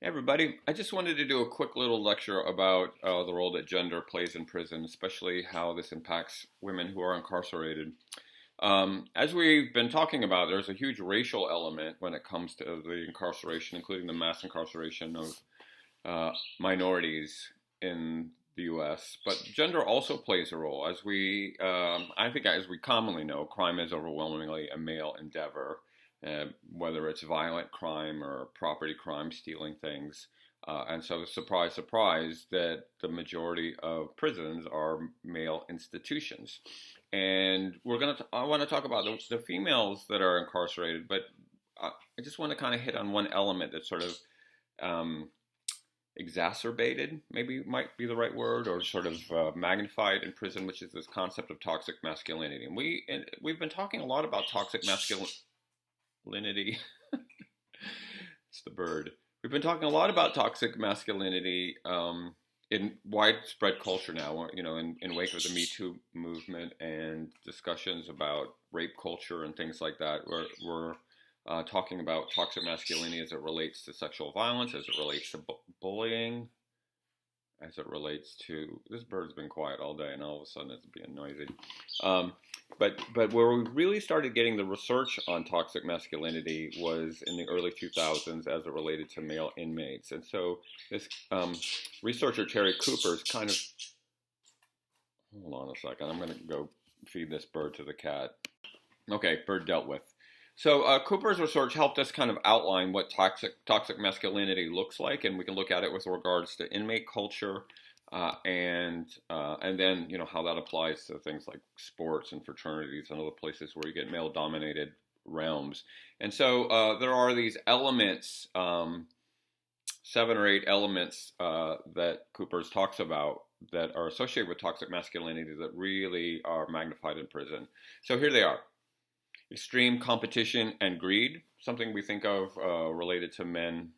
Hey everybody, I just wanted to do a quick little lecture about the role that gender plays in prison, especially how this impacts women who are incarcerated. As we've been talking about, there's a huge racial element when it comes to the incarceration, including the mass incarceration of minorities in the U.S. But gender also plays a role. I think, as we commonly know, crime is overwhelmingly a male endeavor, whether it's violent crime or property crime, stealing things. And so, surprise, surprise, that the majority of prisons are male institutions. And I want to talk about the females that are incarcerated, but I just want to kind of hit on one element that sort of um, exacerbated, maybe might be the right word, or sort of magnified in prison, which is this concept of toxic masculinity. And we've been talking a lot about toxic masculinity. It's the bird. We've been talking a lot about toxic masculinity in widespread culture now. In wake of the Me Too movement and discussions about rape culture and things like that. We're talking about toxic masculinity as it relates to sexual violence, as it relates to bullying, as it relates to this bird's been quiet all day, and all of a sudden it's being noisy. Um, but where we really started getting the research on toxic masculinity was in the early 2000s as it related to male inmates, and so this researcher Terry Cooper's kind of hold on a second. I'm going to go feed this bird to the cat. Okay, bird dealt with. So Cooper's research helped us kind of outline what toxic masculinity looks like, and we can look at it with regards to inmate culture, and then how that applies to things like sports and fraternities and other places where you get male dominated realms. And so there are these elements, 7 or 8 elements that Cooper's talks about that are associated with toxic masculinity that really are magnified in prison. So here they are. Extreme competition and greed, something we think of related to men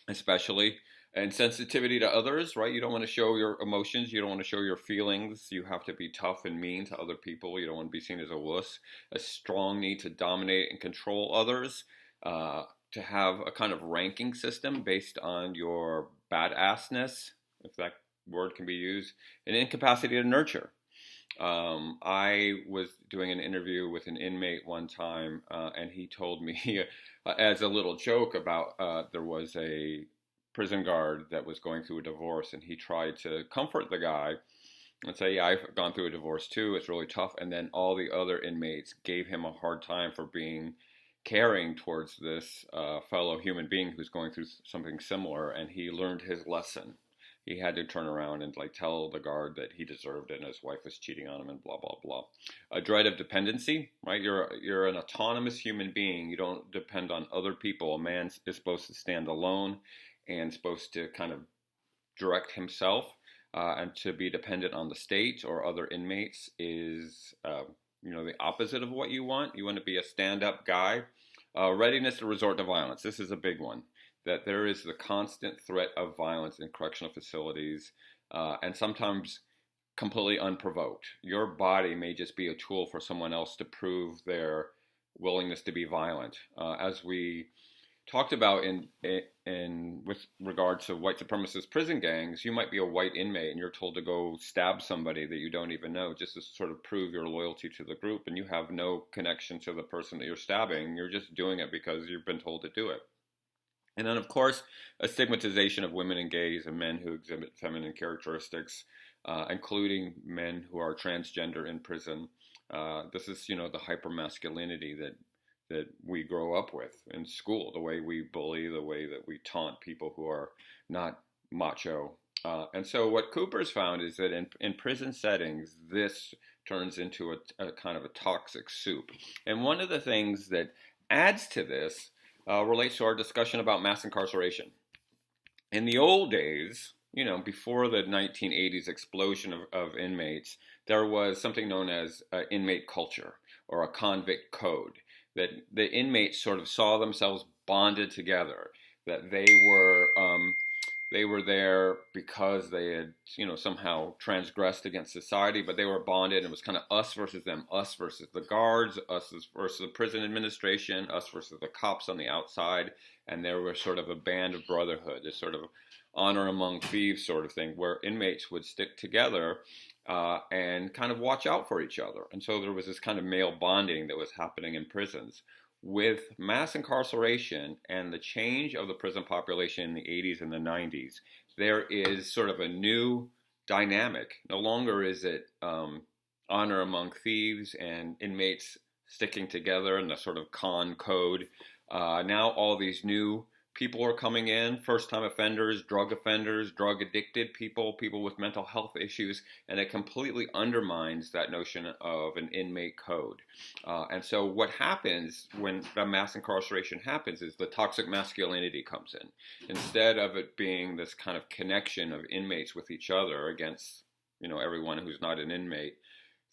especially, and sensitivity to others, right? You don't want to show your emotions, you don't want to show your feelings, you have to be tough and mean to other people, you don't want to be seen as a wuss. A strong need to dominate and control others, to have a kind of ranking system based on your badassness, if that word can be used, an incapacity to nurture. I was doing an interview with an inmate one time, and he told me, as a little joke, about there was a prison guard that was going through a divorce, and he tried to comfort the guy and say, "Yeah, I've gone through a divorce too. It's really tough." And then all the other inmates gave him a hard time for being caring towards this fellow human being who's going through something similar, and he learned his lesson. He had to turn around and tell the guard that he deserved it and his wife was cheating on him and blah blah blah. A dread of dependency, right? You're an autonomous human being. You don't depend on other people. A man is supposed to stand alone and supposed to kind of direct himself, and to be dependent on the state or other inmates is the opposite of what you want. You want to be a stand-up guy. Readiness to resort to violence. This is a big one, that there is the constant threat of violence in correctional facilities, and sometimes completely unprovoked. Your body may just be a tool for someone else to prove their willingness to be violent. As we talked about in with regard to white supremacist prison gangs, you might be a white inmate and you're told to go stab somebody that you don't even know just to sort of prove your loyalty to the group, and you have no connection to the person that you're stabbing. You're just doing it because you've been told to do it. And then, of course, a stigmatization of women and gays and men who exhibit feminine characteristics, including men who are transgender in prison. This is, the hypermasculinity that we grow up with in school, the way we bully, the way that we taunt people who are not macho. And so what Cooper's found is that in prison settings, this turns into a kind of a toxic soup. And one of the things that adds to this relates to our discussion about mass incarceration. In the old days, before the 1980s explosion of inmates, there was something known as inmate culture or a convict code, that the inmates sort of saw themselves bonded together, that they were They were there because they had, somehow transgressed against society, but they were bonded. It was kind of us versus them, us versus the guards, us versus the prison administration, us versus the cops on the outside. And there was sort of a band of brotherhood, this sort of honor among thieves sort of thing, where inmates would stick together and kind of watch out for each other. And so there was this kind of male bonding that was happening in prisons. With mass incarceration and the change of the prison population in the 80s and the 90s, there is sort of a new dynamic. No longer is it honor among thieves and inmates sticking together in the sort of con code. Now all these new people are coming in, first-time offenders, drug addicted people, people with mental health issues, and it completely undermines that notion of an inmate code. And so what happens when the mass incarceration happens is the toxic masculinity comes in. Instead of it being this kind of connection of inmates with each other against, everyone who's not an inmate,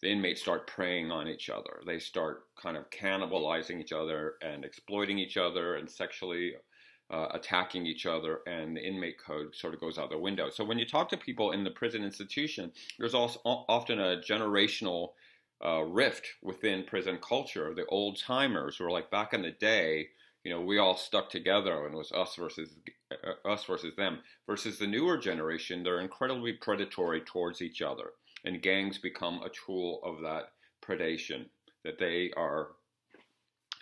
the inmates start preying on each other. They start kind of cannibalizing each other and exploiting each other and sexually attacking each other, and the inmate code sort of goes out the window. So when you talk to people in the prison institution, there's also often a generational rift within prison culture. The old timers who are like, back in the day, we all stuck together and it was us versus them. Versus the newer generation, they're incredibly predatory towards each other, and gangs become a tool of that predation, that they are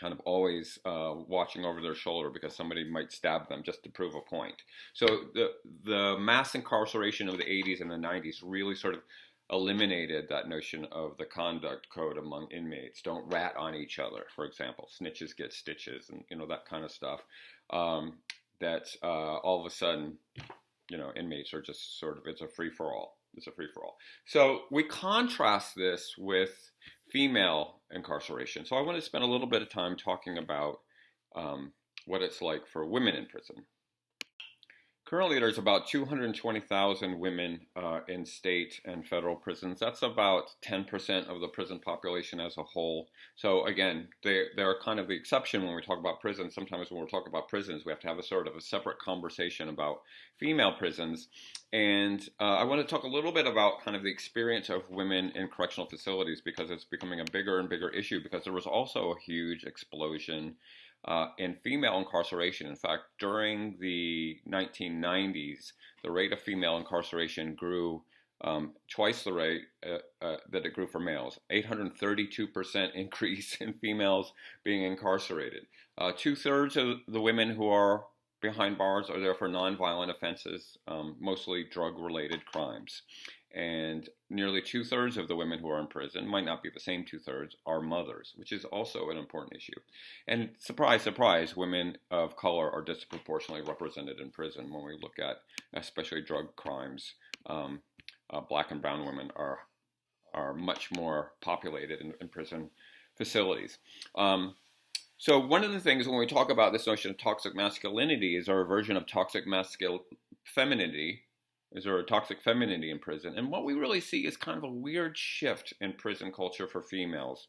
kind of always watching over their shoulder because somebody might stab them just to prove a point. So the mass incarceration of the 80s and the 90s really sort of eliminated that notion of the conduct code among inmates. Don't rat on each other, for example. Snitches get stitches, and that kind of stuff. That all of a sudden, inmates are just sort of, it's a free-for-all. It's a free-for-all. So we contrast this with female incarceration. So I want to spend a little bit of time talking about what it's like for women in prison. Currently, there's about 220,000 women in state and federal prisons. That's about 10% of the prison population as a whole. So again, they're kind of the exception when we talk about prisons. Sometimes when we talk about prisons, we have to have a sort of a separate conversation about female prisons. And I want to talk a little bit about kind of the experience of women in correctional facilities, because it's becoming a bigger and bigger issue, because there was also a huge explosion in female incarceration. In fact, during the 1990s, the rate of female incarceration grew twice the rate that it grew for males. 832% increase in females being incarcerated. 2/3 of the women who are behind bars are there for nonviolent offenses, mostly drug-related crimes. And nearly 2/3 of the women who are in prison, might not be the same 2/3, are mothers, which is also an important issue. And surprise, surprise, women of color are disproportionately represented in prison when we look at especially drug crimes. Black and brown women are much more populated in prison facilities. So one of the things when we talk about this notion of toxic masculinity is our version of toxic femininity. Is there a toxic femininity in prison? And what we really see is kind of a weird shift in prison culture for females.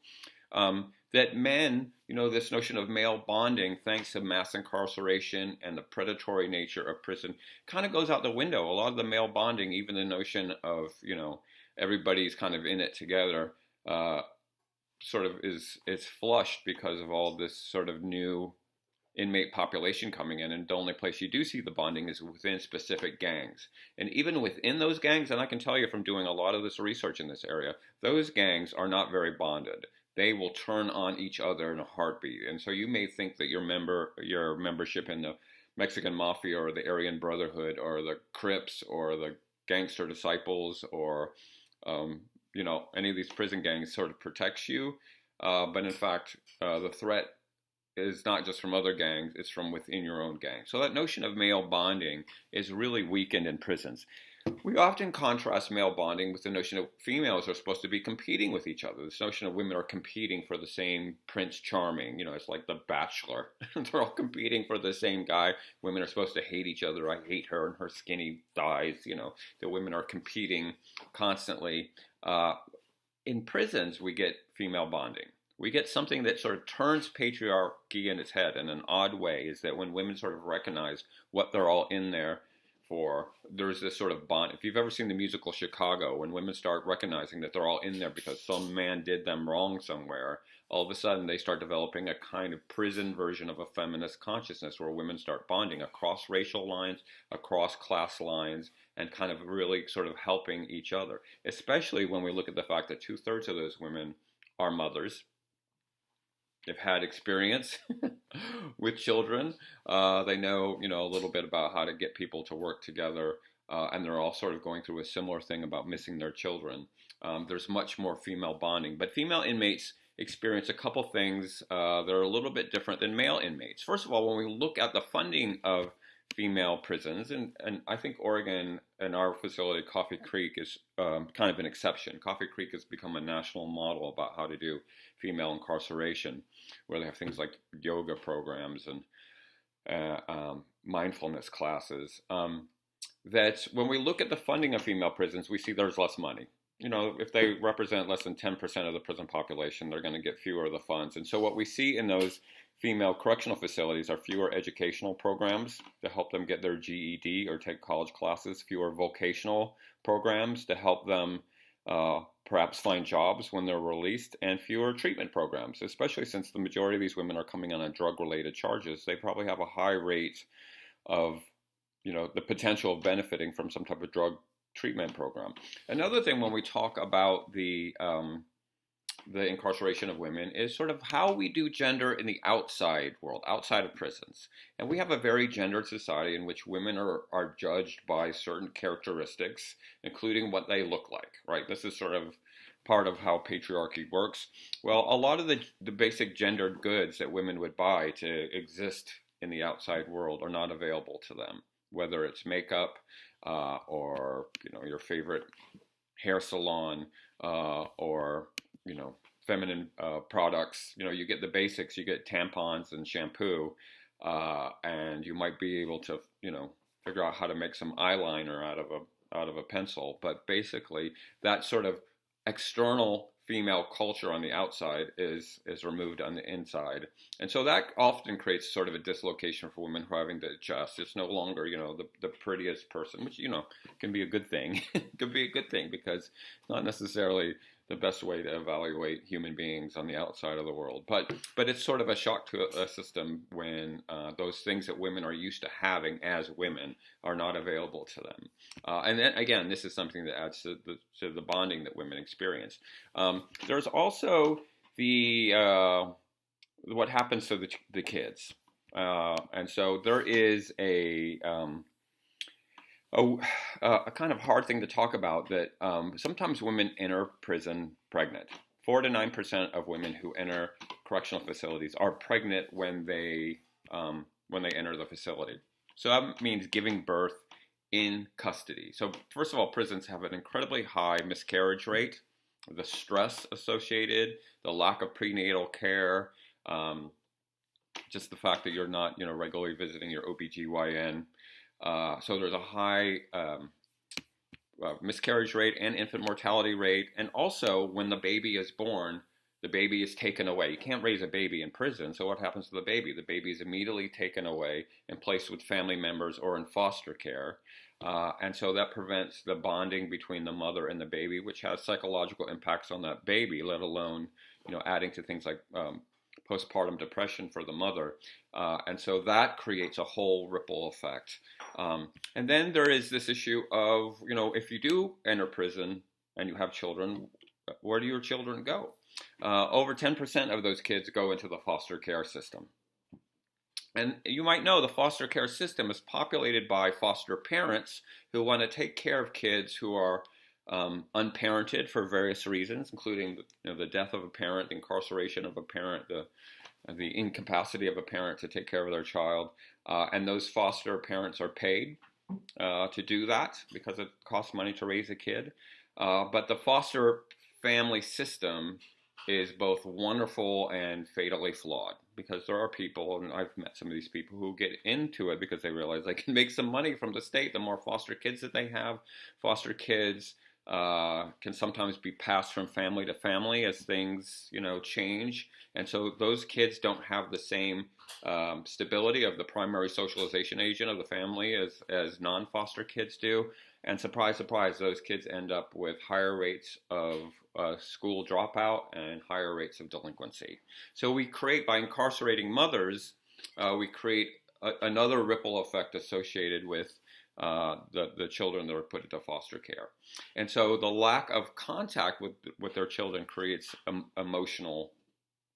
That men, this notion of male bonding, thanks to mass incarceration and the predatory nature of prison, kind of goes out the window. A lot of the male bonding, even the notion of, everybody's kind of in it together, sort of is flushed because of all this sort of new inmate population coming in, and the only place you do see the bonding is within specific gangs. And even within those gangs, and I can tell you from doing a lot of this research in this area, those gangs are not very bonded. They will turn on each other in a heartbeat. And so you may think that your membership in the Mexican Mafia or the Aryan Brotherhood or the Crips or the Gangster Disciples or any of these prison gangs sort of protects you. But in fact, the threat is not just from other gangs, it's from within your own gang. So that notion of male bonding is really weakened in prisons. We often contrast male bonding with the notion of females are supposed to be competing with each other. This notion of women are competing for the same Prince Charming. It's like The Bachelor. They're all competing for the same guy. Women are supposed to hate each other. I hate her and her skinny thighs. The women are competing constantly. In prisons, we get female bonding. We get something that sort of turns patriarchy in its head in an odd way, is that when women sort of recognize what they're all in there for, there's this sort of bond. If you've ever seen the musical Chicago, when women start recognizing that they're all in there because some man did them wrong somewhere, all of a sudden they start developing a kind of prison version of a feminist consciousness where women start bonding across racial lines, across class lines, and kind of really sort of helping each other, especially when we look at the fact that 2/3 of those women are mothers. They've had experience with children. They know, a little bit about how to get people to work together, and they're all sort of going through a similar thing about missing their children. There's much more female bonding, but female inmates experience a couple things that are a little bit different than male inmates. First of all, when we look at the funding of female prisons, and I think Oregon and our facility, Coffee Creek, is kind of an exception. Coffee Creek has become a national model about how to do female incarceration, where they have things like yoga programs and mindfulness classes. That when we look at the funding of female prisons, we see there's less money. If they represent less than 10% of the prison population, they're going to get fewer of the funds. And so what we see in those female correctional facilities are fewer educational programs to help them get their GED or take college classes, fewer vocational programs to help them perhaps find jobs when they're released, and fewer treatment programs, especially since the majority of these women are coming on drug-related charges. They probably have a high rate of, the potential of benefiting from some type of drug treatment program. Another thing when we talk about the incarceration of women is sort of how we do gender in the outside world, outside of prisons. And we have a very gendered society in which women are judged by certain characteristics, including what they look like, right? This is sort of part of how patriarchy works. Well, a lot of the basic gendered goods that women would buy to exist in the outside world are not available to them, whether it's makeup or, your favorite hair salon or feminine products. You get the basics. You get tampons and shampoo, and you might be able to, figure out how to make some eyeliner out of a pencil. But basically, that sort of external female culture on the outside is removed on the inside, and so that often creates sort of a dislocation for women who are having to adjust. It's no longer, the prettiest person, which can be a good thing. It could be a good thing because it's not necessarily the best way to evaluate human beings on the outside of the world. But it's sort of a shock to a system when those things that women are used to having as women are not available to them. And then, again, this is something that adds to the bonding that women experience. There's also what happens to the kids. And so there is a kind of hard thing to talk about that sometimes women enter prison pregnant. 4 to 9% of women who enter correctional facilities are pregnant when they enter the facility. So that means giving birth in custody. So first of all, prisons have an incredibly high miscarriage rate. The stress associated, the lack of prenatal care, just the fact that you're not regularly visiting your OBGYN. So there's a high miscarriage rate and infant mortality rate. And also, when the baby is born, the baby is taken away. You can't raise a baby in prison, so what happens to the baby? The baby is immediately taken away and placed with family members or in foster care. And so that prevents the bonding between the mother and the baby, which has psychological impacts on that baby, let alone, adding to things like postpartum depression for the mother. And so that creates a whole ripple effect. And then there is this issue of, if you do enter prison and you have children, where do your children go? Over 10% of those kids go into the foster care system. And you might know the foster care system is populated by foster parents who want to take care of kids who are unparented for various reasons, including the death of a parent, the incarceration of a parent, the incapacity of a parent to take care of their child. And those foster parents are paid to do that because it costs money to raise a kid. But the foster family system is both wonderful and fatally flawed, because there are people, and I've met some of these people, who get into it because they realize they can make some money from the state. The more foster kids that they have, foster kids can sometimes be passed from family to family as things, change. And so those kids don't have the same stability of the primary socialization agent of the family as non-foster kids do. And surprise, surprise, those kids end up with higher rates of school dropout and higher rates of delinquency. So we create, by incarcerating mothers, we create another ripple effect associated with the children that are put into foster care. And so the lack of contact with their children creates emotional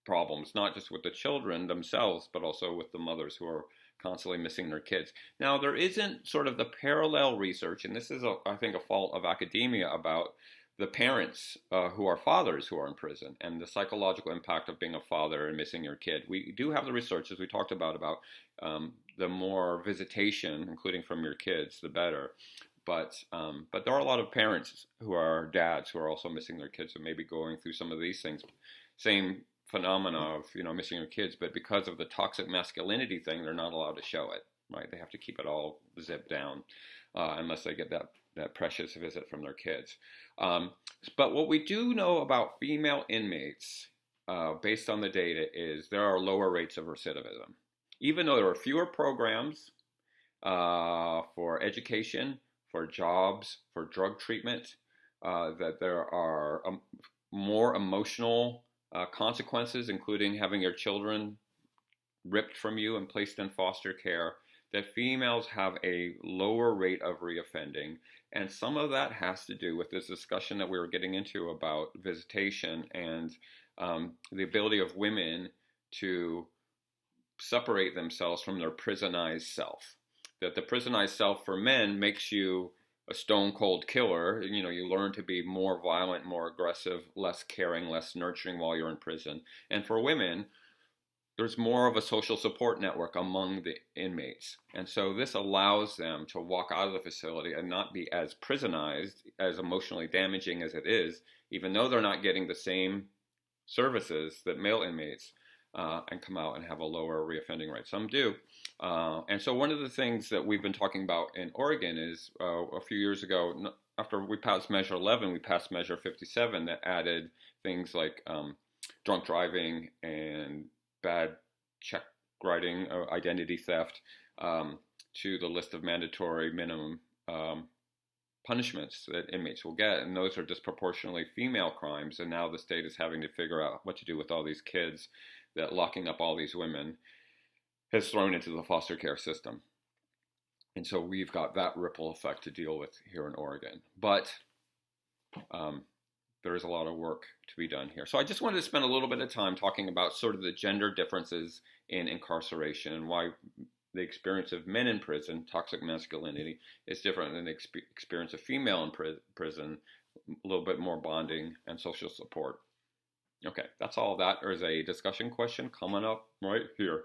problems, not just with the children themselves, but also with the mothers who are constantly missing their kids. Now, there isn't sort of the parallel research, and this is, I think, a fault of academia, about the parents who are fathers who are in prison and the psychological impact of being a father and missing your kid. We do have the research, as we talked about the more visitation, including from your kids, the better. But there are a lot of parents who are dads who are also missing their kids and maybe going through some of these things. Same phenomena of missing your kids, but because of the toxic masculinity thing, they're not allowed to show it. Right? They have to keep it all zipped down unless they get that precious visit from their kids. But what we do know about female inmates, based on the data, is there are lower rates of recidivism. Even though there are fewer programs for education, for jobs, for drug treatment, that there are more emotional consequences, including having your children ripped from you and placed in foster care, that females have a lower rate of reoffending. And some of that has to do with this discussion that we were getting into about visitation and the ability of women to separate themselves from their prisonized self. That the prisonized self for men makes you a stone cold killer. You learn to be more violent, more aggressive, less caring, less nurturing while you're in prison. And for women, there's more of a social support network among the inmates. And so this allows them to walk out of the facility and not be as prisonized, as emotionally damaging as it is, even though they're not getting the same services that male inmates, and come out and have a lower reoffending rate. Some do. And so one of the things that we've been talking about in Oregon is a few years ago, after we passed Measure 11, we passed Measure 57 that added things like drunk driving and bad check writing, identity theft, to the list of mandatory minimum punishments that inmates will get. And those are disproportionately female crimes. And now the state is having to figure out what to do with all these kids that locking up all these women has thrown into the foster care system. And so we've got that ripple effect to deal with here in Oregon. But there is a lot of work to be done here. So I just wanted to spend a little bit of time talking about sort of the gender differences in incarceration and why the experience of men in prison, toxic masculinity, is different than the experience of female in prison, a little bit more bonding and social support. Okay, that's all of that. There's a discussion question coming up right here.